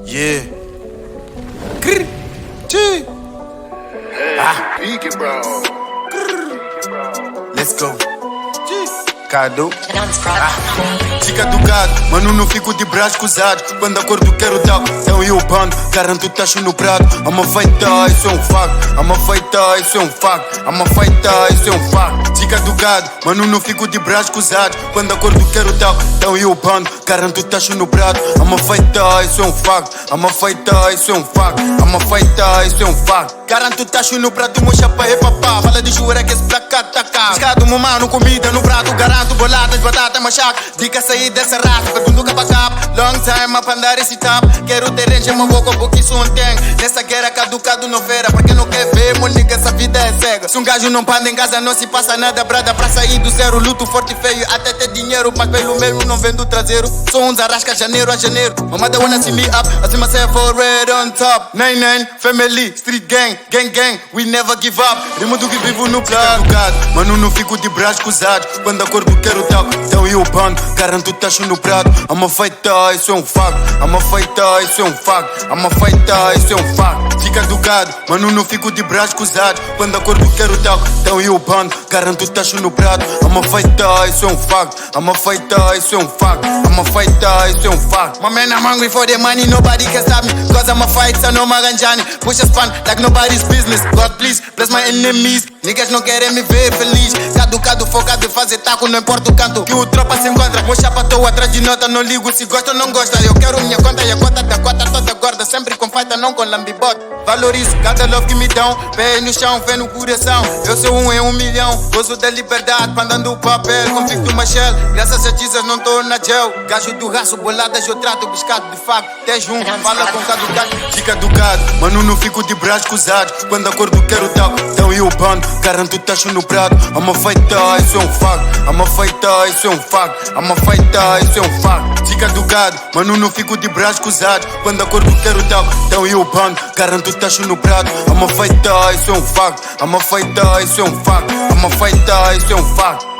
Yeah. Grr. Gee. Let's go. Cadu. Dica do gado, mano, não fico de braço cruzado. Quando acordo quero dar, então eu bando. Garanto tacho no prato. I'ma fighter, isso é um facto. I'ma fighter, isso é um facto. I'ma fighter, isso é um facto. Dica do gado, mano, não fico de braço cruzado. Quando acordo quero dar, então eu bando. Garanto tacho no prato. I'ma fighter, isso é um facto. I'ma fighter, isso é um facto. I'ma fighter, isso é um facto. Garanto tacho no prato, mocha pra repapá. Fala de jura que esse placa taca. Pescado, mano, comida no prato. Garanto boladas, batata, machaca. Dica sair dessa raça, pergunto capa capa. Long time a andar esse tap. Quero ter range, uma boca, porque isso não tem. Nessa guerra caducado não vera. Pra quem não quer ver, moliga, essa vida é cega. Se um gajo não panda em casa, não se passa nada. Brada pra sair do zero, luto forte e feio. Até ter dinheiro, mas pelo meio não vendo traseiro. Sou uns arrasca janeiro a janeiro. Mamada wanna see me up, I see myself already on top. 99, family, street gang, gang gang. We never give up. Rimo do que vivo no plano. Mano, não fico de braço cruzado. Quando acordo quero tal, então eu bando. Garanto tacho no prato. I'ma fighter, isso é um facto. I'ma fighter, isso é um facto. I'ma fighter, isso é um facto. Dica do gado, mano, não fico de braço cruzado. Quando acordo quero tal, então eu bando. Garanto tacho no prato. I'ma fighter, isso é um facto. I'ma fighter, isso é um facto. I'ma fighter, isso é um facto. My man, I'm hungry for the money, nobody can stop me. Cause I'm a fighter, no maganjani. Push a span like nobody's business. God please, bless my enemies. Niggas não querem me ver feliz. Caducado, focado em fazer taco, não importa o canto que o tropa se encontra. Meu chapa tô atrás de nota, não ligo se gosta ou não gosta. Eu quero minha conta e a conta da cota toda gorda. Sempre com fighter, não com lambibota. Valorizo cada love que me dão. Pé no chão, fé no coração. Eu sou um em 1 milhão. Gozo da liberdade, pandando o papel. Convicto Machel, graças a Jesus não tô na gel. Gajo do raço, boladas eu trato. Biscado de facto, até junto, fala com caducado. Dica do gado, mano, não fico de braço cruzado. Quando acordo quero tal, então eu bando. Garanto tacho no prato. I'ma fighter, isso é um facto. I'ma fighter, isso é um facto. I'ma fighter, isso é um facto. Dica do gado, mano, não fico de braço cruzado. Quando acordo quero tal, então eu bando. Garanto tacho no prato. I'ma fighter, isso é um facto. I'ma fighter, isso é um facto. I'ma fighter, isso é um facto.